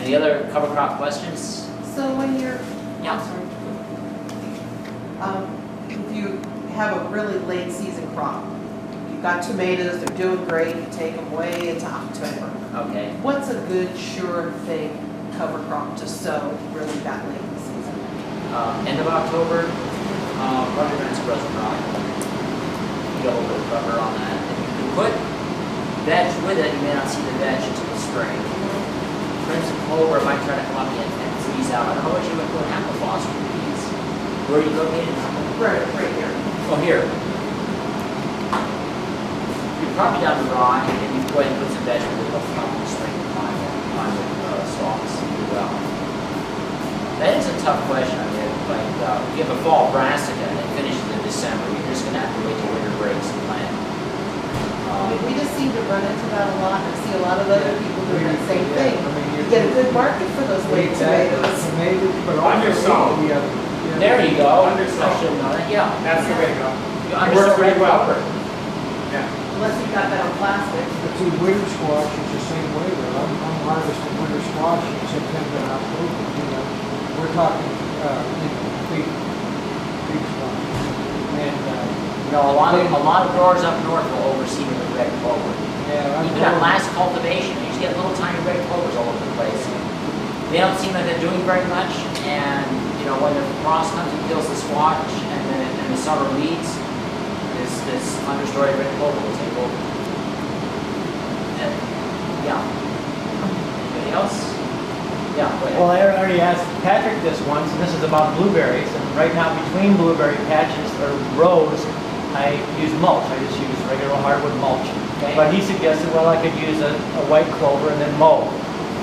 Any other cover crop questions? So when you're, Yeah. if you have a really late season crop, you've got tomatoes, they're doing great, you take them way into October. Okay. What's a good, sure thing cover crop to sow really that late in the season? End of October, probably going to roast crop. You get a little bit of cover on that. And you can put veg with it, you may not see the veg until the spring. Crimson clover might try to come up and freeze out. I don't know what happened with foster peas. Where are you located? Right here. Oh, here. You're probably down the rye, and you go ahead and put some vegetables up front in the spring on the stalks as well. That is a tough question. I mean, like, if you have a fall brassica and it finishes in December, you're just going to have to wait till winter breaks and plant. We just seem to run into that a lot. I see a lot of other people doing that same thing. You get a good market for those late tomatoes. But undersown. There you go. I Undersown. should know that. Yeah. That's the way to go. You understand red well. clover. Yeah. Unless you got that on plastic. But see, winter squash is the same way though. I'm harvesting winter squash in September and October, you know. We're talking, big squash. And, You know, a lot of growers up north will overseed it with red clover. yeah, Even at last cultivation, you just get little tiny red clovers all over the place. They don't seem like they're doing very much, and you know when the frost comes and kills the squash, and the summer weeds, this understory red clover will take over. And yeah. Anybody else? Yeah. Go ahead. Well, I already asked Patrick this once, and this is about blueberries. And right now, between blueberry patches or rows, I use mulch. I just use regular hardwood mulch. Okay. But he suggested, well, I could use a white clover and then mow.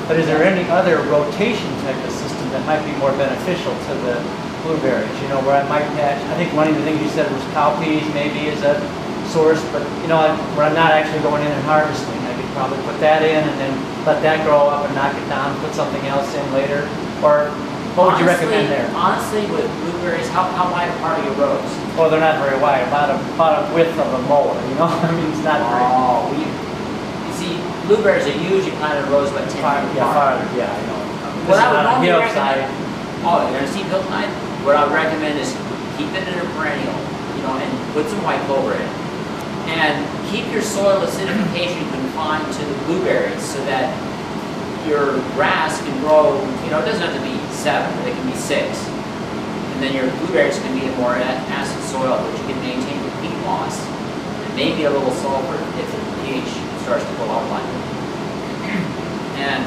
But is there any other rotation type of system that might be more beneficial to the blueberries? You know, where I might patch, I think one of the things you said was cowpeas maybe is a source, but you know, where I'm not actually going in and harvesting. I could probably put that in and then let that grow up and knock it down, put something else in later. Or what would you recommend there? Honestly, with blueberries, how wide apart are your rows? Well, they're not very wide, about a width of a mower, you know? I mean, it's not very... Oh, you see, blueberries are usually planted in rows about 10 feet Yeah, apart. farther, yeah, I know. What This I is would on a normally hillside. recommend, oh, you're gonna see hillside? What I would recommend is keep it in a perennial, you know, and put some white clover in. And keep your soil acidification confined to the blueberries so that your grass can grow, you know, it doesn't have to be 7, but it can be 6. And then your blueberries can be in more acid soil, but you can maintain the peat loss. And maybe a little sulfur if the pH starts to go up like it. And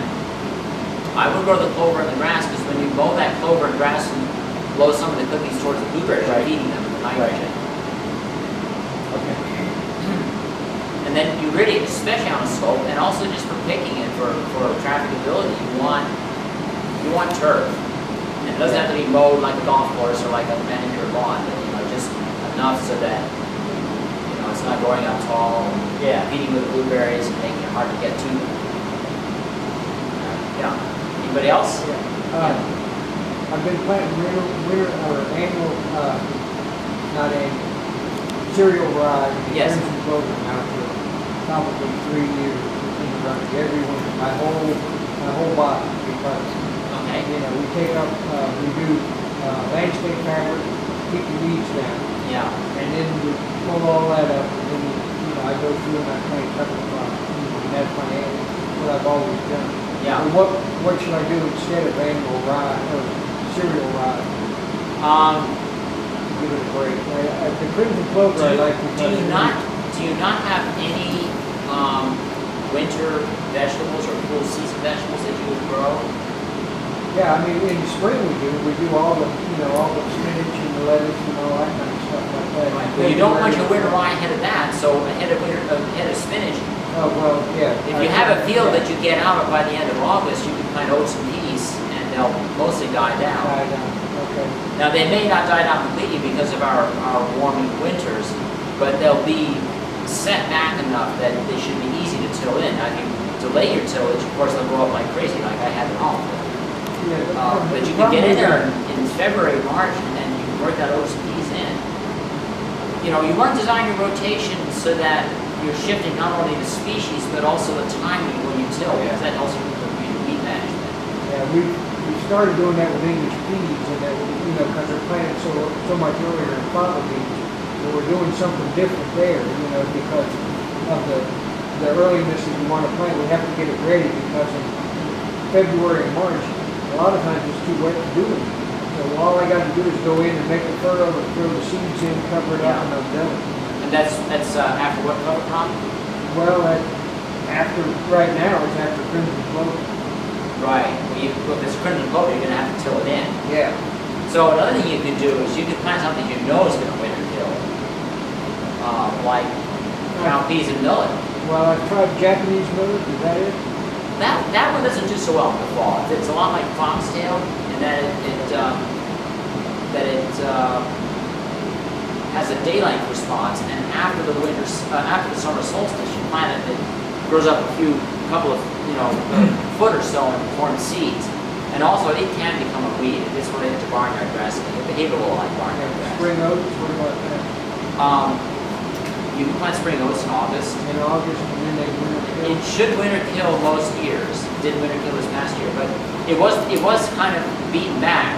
I would grow the clover in the grass because when you mow that clover and grass and blow some of the cookies towards the blueberries, you're feeding them with the nitrogen. Okay. And then you really, especially on a slope, and also just for picking it for trafficability, you want turf. And it doesn't have to be mowed like a golf course or like a manicure lawn, but you know, just enough so that you know it's not growing up tall and feeding with blueberries and making it hard to get to them. Yeah. Anybody else? I've been planting winter or annual, not annual, cereal variety. Yes. Crimson clover now for probably 3 years. Every winter, my whole body, because Okay. you know we take up, we do landscape fabric, keep the weeds down, Yeah. and then we pull all that up, and then you know I go through and I plant cover crops. And that's what I've always done. Yeah. So what should I do instead of annual rye or cereal rye? Give it a break. The crimson clover I like because do you not have any winter vegetables or cool season vegetables that you would grow? Yeah, I mean in the spring we do all the spinach and the lettuce and all that kind of stuff like that. Well, you don't want your winter rye ahead of that, so ahead of spinach. Oh well, yeah. If you have a field that you get out of by the end of August, you can plant oats and peas, and they'll mostly die down. Die down. Okay. Now they may not die down completely because of our warming winters, but they'll be set back enough that they should be easy to till in. Now if you delay your tillage, of course they'll grow up like crazy, like I had at home. Yeah, But you can get in there in February, March, and then you can work that oats and peas in. You know, you want to design your rotation so that you're shifting not only the species, but also the timing when you till, because that helps you with your weed management. we started doing that with English peas, and that, you know, because they're planted so much earlier in fava beans. So we're doing something different there, you know, because of the earliness that we want to plant. We have to get it ready because in February and March, a lot of times it's too wet to do it. So all I got to do is go in and make the furrow and throw the seeds in, cover it up, and I'm done. And that's after what cover crop? Well, right now it's after crimson clover. Right. Well, if it's crimson clover, you're going to have to till it in. Yeah. So another thing you can do is you can plant something you know is going to winter kill, like ground peas and millet. Well, I've tried Japanese millet. Is that it? That one doesn't do so well in the fall. It's a lot like foxtail in that it has a daylight response, and after the summer solstice, you plant it. It grows up a couple of foot or so and forms seeds. And also, it can become a weed. It's related to barnyard grass. It behaves a little like barnyard grass. Spring oats. What about that? You can plant spring oats in August. In August, and then they winter kill. It should winter kill most years. It did winter kill this past year, but it was kind of beaten back.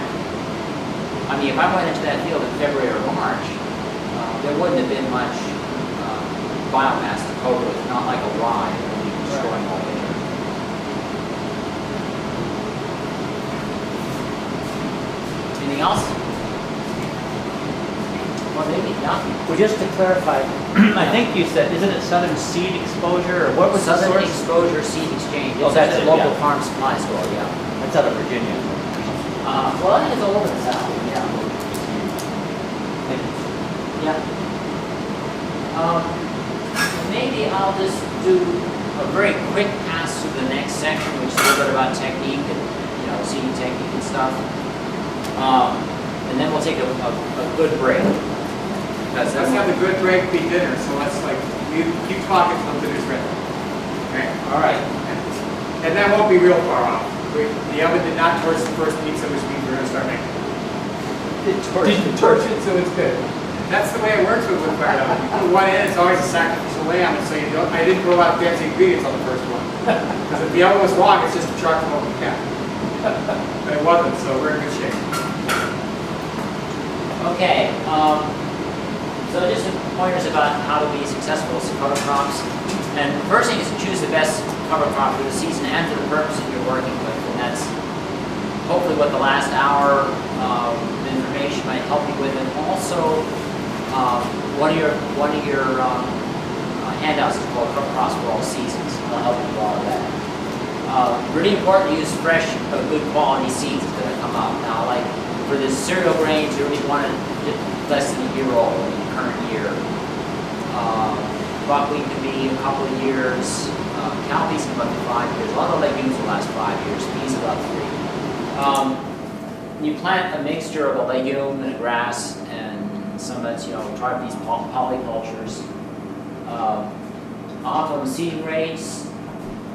I mean, if I went into that field in February or March, there wouldn't have been much biomass to cope with. Not like a rye that would be destroying all winter. Anything else? Well, maybe nothing. Well, just to clarify, I think you said, isn't it Southern Seed Exposure, or what was the Southern source? Exposure Seed Exchange. Oh, that's a it, local yeah. farm supply store, yeah. That's out of Virginia. Well, I think it's all over the South, yeah. Thank you. Yeah. Maybe I'll just do a very quick pass through the next section, which is a little bit about technique and seeding technique and stuff. And then we'll take a good break. Let's have a good break, be dinner, so let's you keep talking until dinner's ready. Okay? All right. And that won't be real far off. The oven did not torch the first pizza, which means we're going to start making it. Didn't torch it, so it's good. That's the way it works with wood fired oven. You put one in, it's always a sacrificial lamb, so you don't. I didn't put a lot of fancy ingredients on the first one. Because if the oven was wrong, it's just a truck from open cap. But it wasn't, so we're in good shape. Okay. So just some pointers about how to be successful with cover crops. And the first thing is to choose the best cover crop for the season and for the purpose that you're working with. And that's hopefully what the last hour of information might help you with. And also, one of your handouts is called Cover Crops for All Seasons. It'll help you with all of that. Really important to use fresh, good quality seeds that's going to come out. Now, like for the cereal grains, you really want it less than a year old in the current year. Buckwheat can be a couple of years. Cowpeas can go up to 5 years. A lot of legumes will last 5 years. Peas about 3. You plant a mixture of a legume and a grass, and some that's try these polycultures. Optimum seeding rates,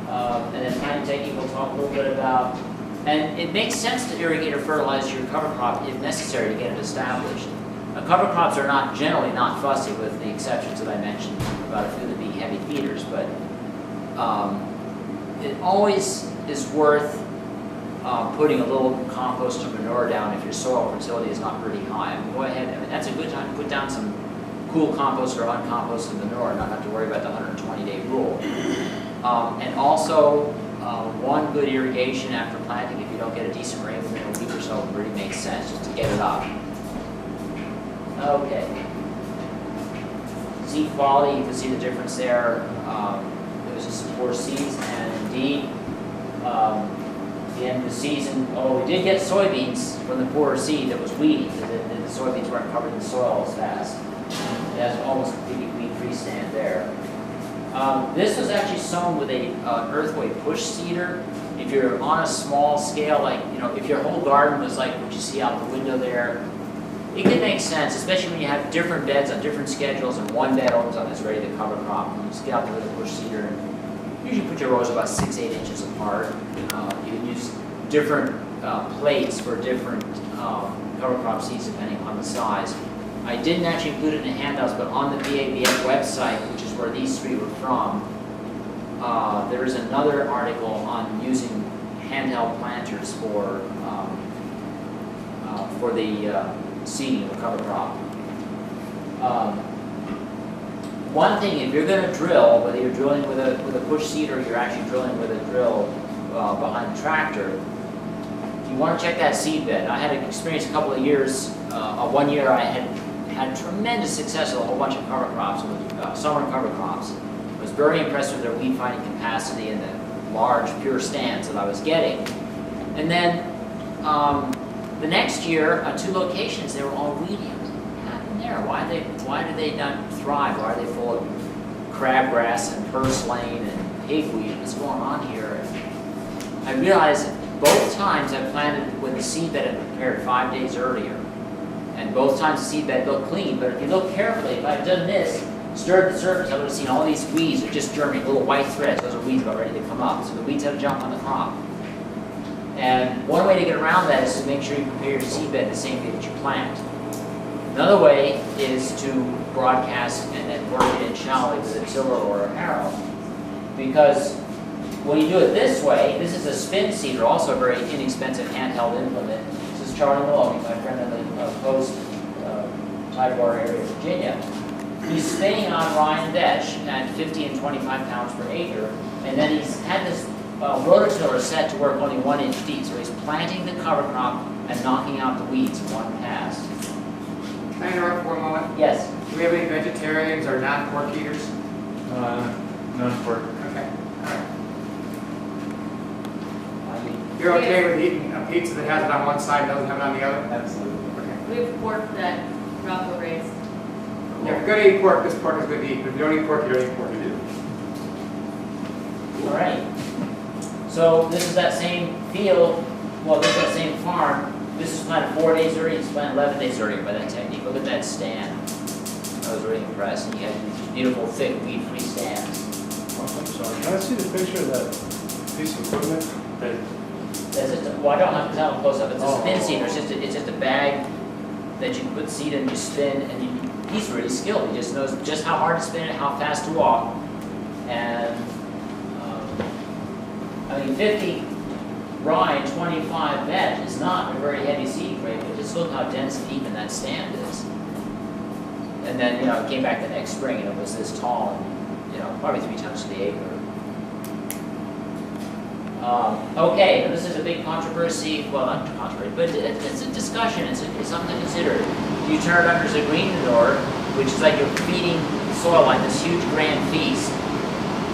and then planting technique we'll talk a little bit about. And it makes sense to irrigate or fertilize your cover crop if necessary to get it established. Cover crops are generally not fussy, with the exceptions that I mentioned about a few that being heavy feeders, but it always is worth putting a little compost or manure down if your soil fertility is not really high. Go ahead, that's a good time to put down some cool compost or uncomposted manure and not have to worry about the 120-day rule. And also, one good irrigation after planting, if you don't get a decent rain within a week or so, really makes sense just to get it up. Okay. Seed quality, you can see the difference there. It was just 4 seeds, and indeed, at the end of the season, we did get soybeans from the poorer seed that was weedy, because the soybeans weren't covered in the soil as fast. It has almost completely weed-free stand there. This was actually sown with an earthway push seeder. If you're on a small scale, like if your whole garden was like what you see out the window there, it can make sense, especially when you have different beds on different schedules, and one bed opens up is ready to cover crop. You just get out there with a push seeder, and usually put your rows about 6-8 inches apart. You can use different plates for different cover crop seeds depending on the size. I didn't actually include it in the handouts, but on the BABF website, which is where these 3 were from, there is another article on using hand handheld planters for the seeding of cover crop. One thing, if you're going to drill, whether you're drilling with a push seed or you're actually drilling with a drill behind the tractor, you want to check that seed bed. I had an experience a couple of years. 1 year I had tremendous success with a whole bunch of cover crops, with summer cover crops. I was very impressed with their weed fighting capacity and the large pure stands that I was getting. And then the next year, on 2 locations, they were all weedy. What happened there? Why did they not thrive? Why are they full of crabgrass and purslane and pigweed? What's going on here? And I realized that both times I planted with the seed bed I prepared 5 days earlier. And both times the seed bed looked clean, but if you look carefully, if I had done this, stirred the surface, I would have seen all these weeds that just germinated, little white threads. Those are weeds about ready to come up. So the weeds have to jump on the crop. And one way to get around that is to make sure you prepare your seed bed the same day that you plant. Another way is to broadcast and then work it in shallowly with a tiller or a harrow. Because when you do it this way, this is a spin seeder, also a very inexpensive handheld implement. This is Charlie Maloney, my friend in the coast, Tidewater area of Virginia. He's spinning on Ryan Vetch at 50 and 25 pounds per acre, and then he's had this rototiller set to work only 1 inch deep, so he's planting the cover crop and knocking out the weeds in one pass. Can I interrupt for a moment? Yes. Do we have any vegetarians or non-pork eaters? Non-pork. Okay, all right. I mean, You're okay with eating a pizza that has it on one side and doesn't have it on the other? Absolutely. Okay. We have pork that Rocco raised. Yeah, if you're going to eat pork, this pork is good to eat. But if you don't eat pork, you don't eat pork. all right. So this is that same field, well, this is that same farm. This is planted 4 days earlier, it's planted 11 days earlier by that technique. Look at that stand. I was really impressed. And you had these beautiful, thick, weed-free stands. Oh, I'm sorry. Can I see the picture of that piece of equipment? That's just well, I don't have to tell them close up. It's a spin Oh. seeder. It's just a bag that you put seed in, you spin, and he's really skilled. He just knows just how hard to spin it, how fast to walk. And, I mean, 50 rye, 25 veg is not a very heavy seed grade, but just look how dense and deep in that stand is. And then, it came back the next spring and it was this tall and, probably 3 tons to the acre. Okay, now this is a big controversy, well, not controversy, but it's a discussion, it's something to consider. You turn it under as a green manure, which is like you're feeding the soil like this huge grand feast.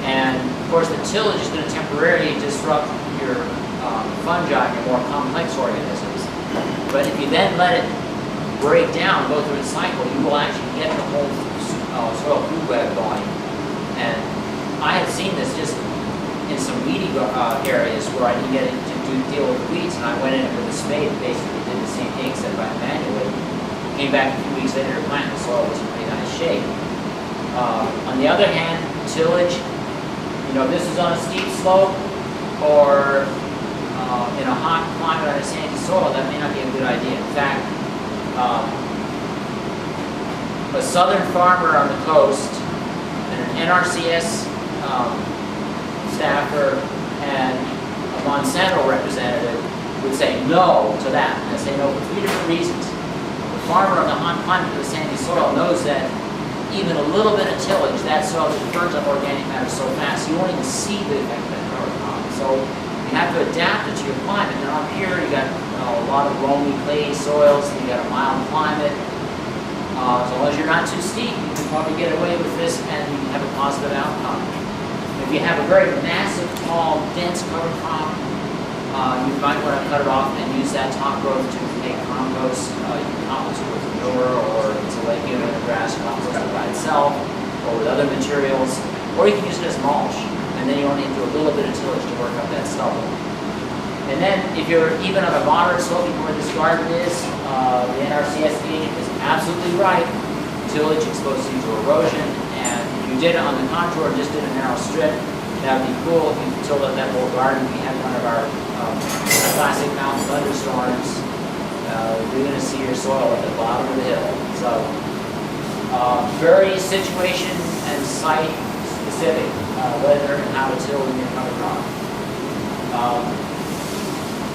And of course the tillage is going to temporarily disrupt your fungi and your more complex organisms. But if you then let it break down, go through its cycle, you will actually get the whole soil food web going. And I have seen this just in some weedy areas where I didn't get it to deal with weeds, and I went in with a spade and basically did the same thing, except I manually. Came back a few weeks later to plant, the soil was in pretty nice shape. On the other hand, tillage, if this is on a steep slope or in a hot climate on a sandy soil, that may not be a good idea. In fact, a southern farmer on the coast and an NRCS staffer and a Monsanto representative would say no to that. And I say no for 3 different reasons. The farmer on the hot climate of the sandy soil knows that even a little bit of tillage, that soil just burns up organic matter so fast you won't even see the effect of that cover crop. So you have to adapt it to your climate. Now up here you got a lot of loamy clay soils, and you got a mild climate. As long as you're not too steep, you can probably get away with this and you can have a positive outcome. If you have a very massive, tall, dense cover crop, you might want to cut it off and use that top growth to make compost. You can compost it with manure, or if it's a legume in the grass, compost it by itself, or with other materials, or you can use it as mulch, and then you only need to do a little bit of tillage to work up that stubble. And then, if you're even on a moderate slope where this garden is, the NRCS agent is absolutely right. Tillage exposes you to erosion, and if you did it on the contour, just did a narrow strip, that would be cool. If you tilled up that whole garden, we had one of our classic mountain thunderstorms. You're going to see your soil at the bottom of the hill. So, very situation and site specific, whether and how to till in your cover crop.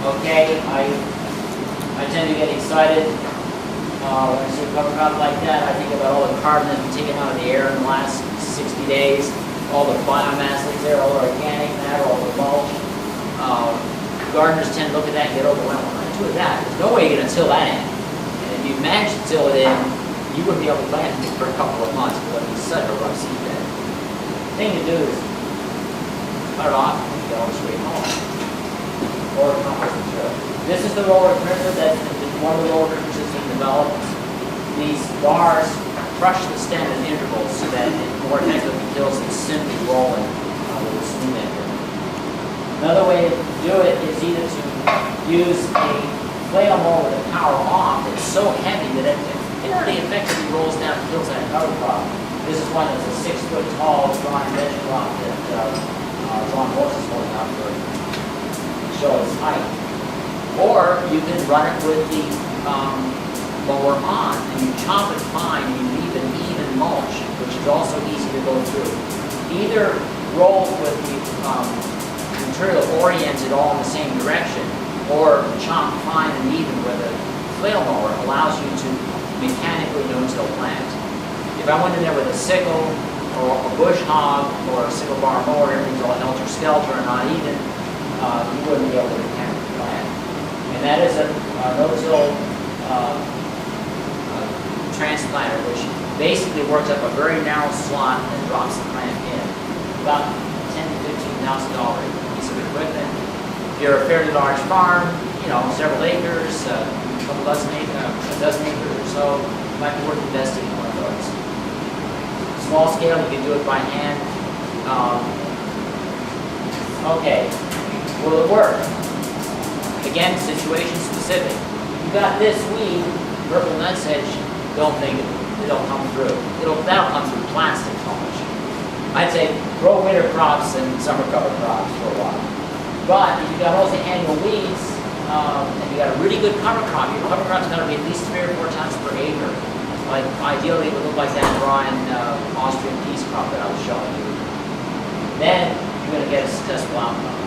Okay, I tend to get excited when I see a cover crop like that. I think about all the carbon that's been taken out of the air in the last 60 days, all the biomass that's there, all the organic matter, all the mulch. Gardeners tend to look at that and get overwhelmed. What am I gonna do with that? There's no way you're gonna till that in. And if you manage to till it in, you wouldn't be able to plant it for a couple of months because it'd be such a rough seed bed. The thing to do is cut it off and go straight home. Or compost material. This is the roller printer that one of the roller printers that's been developed. These bars crush the stem in intervals so that it more effectively kills than simply rolling with a spoon ender. Another way to do it is either to use a flail mower with the power off. It's so heavy that it fairly effectively rolls down and kills that cover crop. This is one that's a 6 foot tall drawn veg crop that John Morse is holding up for show its height. Or you can run it with the mower on, and you chop it fine, and you leave an even mulch, which is also easy to go through. Either roll with the material oriented all in the same direction, or chop fine and even with a flail mower allows you to mechanically no-till plant. If I went in there with a sickle, or a bush hog, or a sickle bar mower, everything's all helter-skelter and not even, you wouldn't be able to mechanically plant. And that is a no-till transplanter, which basically works up a very narrow slot and drops the plant in. About $10,000 to $15,000 piece of equipment. If you're a fairly large farm, you know, several acres, a dozen acres or so, you might be worth investing in one of those. Small scale, you can do it by hand. Okay, will it work? Again, situation specific. You got this weed, purple nutsedge, don't think it'll come through. That'll come through plastic mulch. I'd say grow winter crops and summer cover crops for a while. But if you got mostly annual weeds, and you got a really good cover crop, your cover crop's got to be at least 3 or 4 tons per acre. Like ideally, it would look like that Brian Austrian peace crop that I was showing you. Then you're going to get a successful outcome.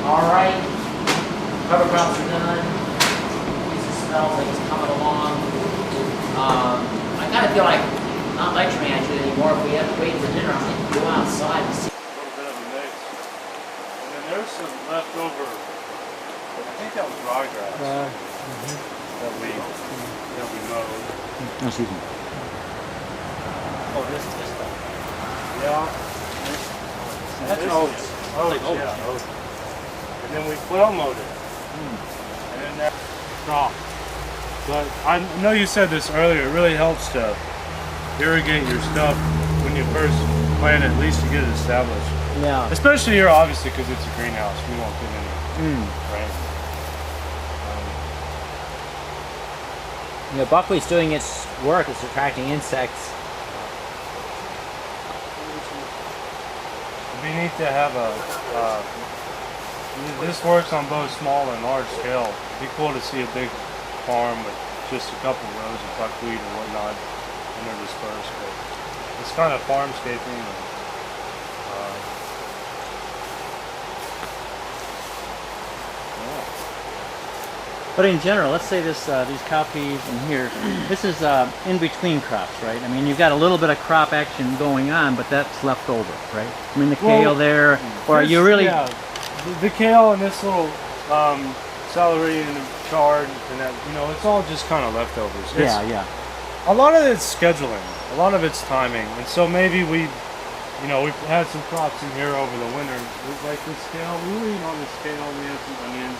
All right, cover crops are done. This smells like it's coming along. I kind of feel like not lecturing at you anymore. If we have to wait for dinner, I'm going to go outside and see. A little bit of a mix. And then there's some leftover, I think that was ryegrass that we mowed. Excuse me. Oh, this stuff. Yeah. That's oats. Oats, yeah, oats. And then we flail mowed it. And then that crop. But I know you said this earlier, it really helps to irrigate your stuff when you first plant it, at least to get it established. Yeah. Especially here, obviously, because it's a greenhouse. We won't get any rain. You know, buckwheat's doing its work. It's attracting insects. It'd be neat to have this works on both small and large scale. It'd be cool to see a big farm with just a couple rows of buckwheat or whatnot interspersed. But it's kind of farmscaping. But in general, let's say this these cowpeas in here, this is in between crops, right? I mean, you've got a little bit of crop action going on, but that's left over, right? I mean, the kale there, or are you really? Yeah, the kale and this little celery and the chard and that, you know, it's all just kind of leftovers. Yeah. A lot of it's scheduling, a lot of it's timing, and so maybe we've had some crops in here over the winter, like this kale. We were eating all this kale. We had some onions.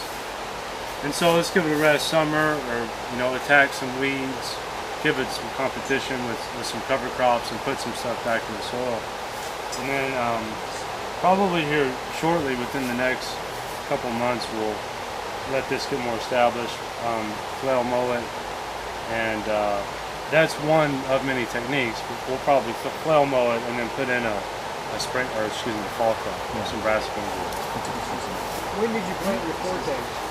And so let's give it a rest summer, or attack some weeds, give it some competition with some cover crops, and put some stuff back in the soil. And then probably here shortly, within the next couple months, we'll let this get more established, flail mow it, and that's one of many techniques. We'll probably flail mow it and then put in a spring, or excuse me, fall crop, some brassicas. When did you plant your fortes?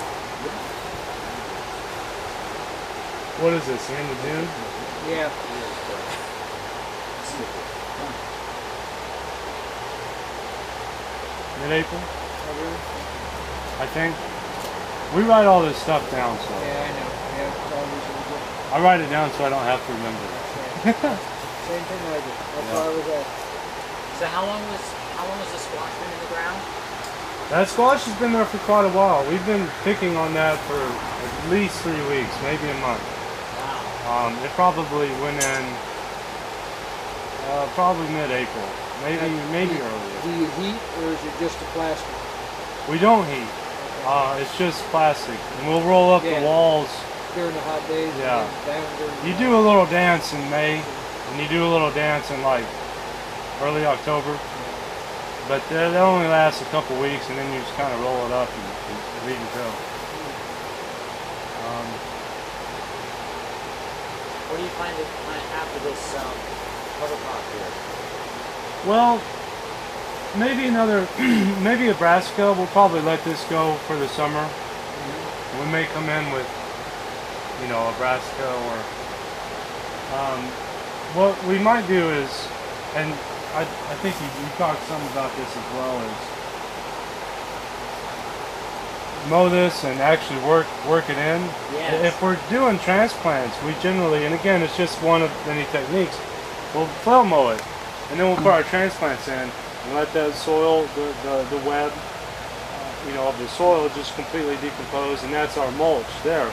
What is this, the end of June? Yeah. Mid-April? I think. We write all this stuff down, so. Yeah, I know. Yeah, it's always really good. I write it down so I don't have to remember it. Same thing I did. That's why I was at. So how long was the squash been in the ground? That squash has been there for quite a while. We've been picking on that for at least 3 weeks, maybe a month. Wow. It probably went in probably mid-April, maybe earlier. Do you heat or is it just a plastic? We don't heat. It's just plastic, and we'll roll up the Yeah. walls. During the hot days? Yeah. And then down during You do a little dance in May, and you do a little dance in like early October. But that only lasts a couple weeks, and then you just kind of roll it up and leave it go. What do you plan after this cover crop here? Well, maybe another, maybe a brassica. We'll probably let this go for the summer. We may come in with, you know, a brassica or what we might do is, and I think you talked some about this as well, is mow this and actually work it in. Yes. If we're doing transplants, we generally, and again, it's just one of many techniques, we'll flail mow it, and then we'll put our transplants in and let that soil, the web, you know, of the soil just completely decompose, and that's our mulch there.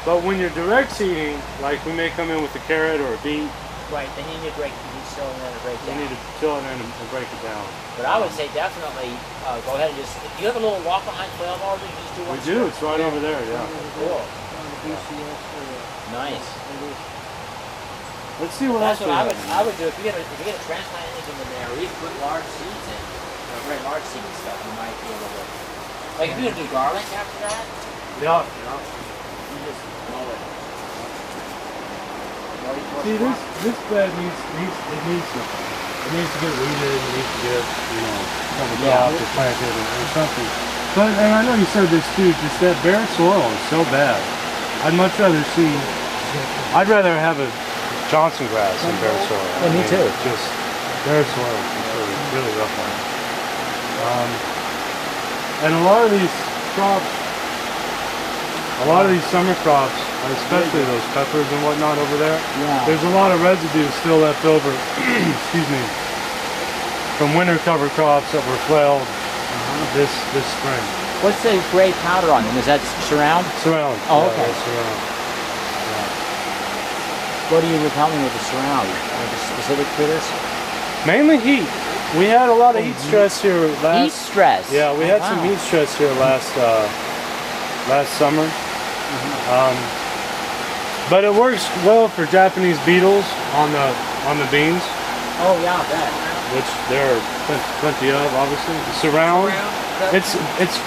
But when you're direct seeding, like we may come in with a carrot or a beet, Right, then you need to still in to break you down. need to till it in and break it down. But I would say definitely go ahead and just, do you have a little walk behind flail mower? You just do one We do, it's right over there, yeah. Cool. on the BCS or Nice. Let's see what That's else what we I have. would do. If you get a transplant anything in there, or even put large seeds in, very large seed and stuff, you might be able to, like if you're going to do garlic after that, Yeah. you just mow it. See, this bed needs to get weeded, it needs to get, you know, covered Yeah. up or planted or something. But, and I know you said this too, just that bare soil is so bad. I'd much rather see, I'd rather have a Johnson grass than bare soil. Yeah, me too. It's just, bare soil is really rough on it. And a lot of these crops, a lot of these summer crops, especially those peppers and whatnot over there, there's a lot of residue still left over, excuse me, from winter cover crops that were flailed this spring. What's the gray powder on them? Is that surround? Surround. Oh, Yeah, okay. that's surround. What are you repelling with the surround? The specific critters? Mainly heat. We had a lot of heat stress here last. Heat stress. Yeah, we had some heat stress here last summer. But it works well for Japanese beetles on the beans, Oh yeah, I bet. which there are plenty of, obviously. Surround. It's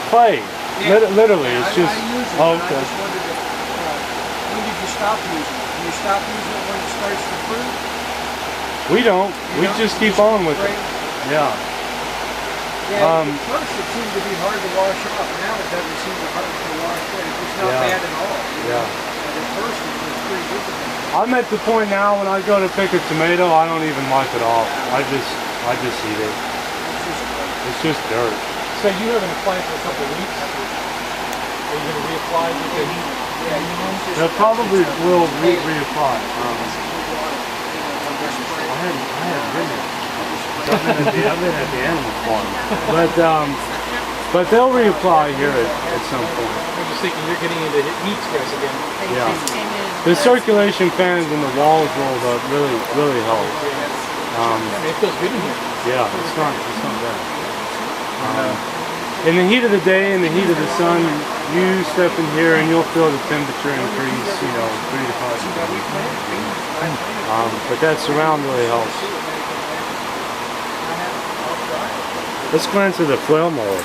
clay. Literally, it's just. I use it, Oh, and I okay. just wondered if, when did you stop using it? Do you stop using it when it starts to fruit? We don't. We just keep on with it. Yeah. Yeah, at first it seemed to be hard to wash off. Now it doesn't seem to hard to wash off. It's not Yeah. bad at all. Yeah. But at first it was pretty difficult. I'm at the point now when I go to pick a tomato, I don't even wipe it off. I just eat it. It's just dirt. So you haven't applied for a couple of weeks? Are you going to reapply with the heat? That probably will reapply. I hadn't been there. I've been at the animal farm, but they'll reapply here at some point. I'm just thinking you're getting into heat stress again. Yeah. The circulation fans and the walls rolled up really help. I mean, it feels good in here. Yeah, it's not bad. In the heat of the day, in the heat of the sun, you step in here and you'll feel the temperature increase, 3 to 5 degrees. But that surround really helps. Let's go into the flail mower.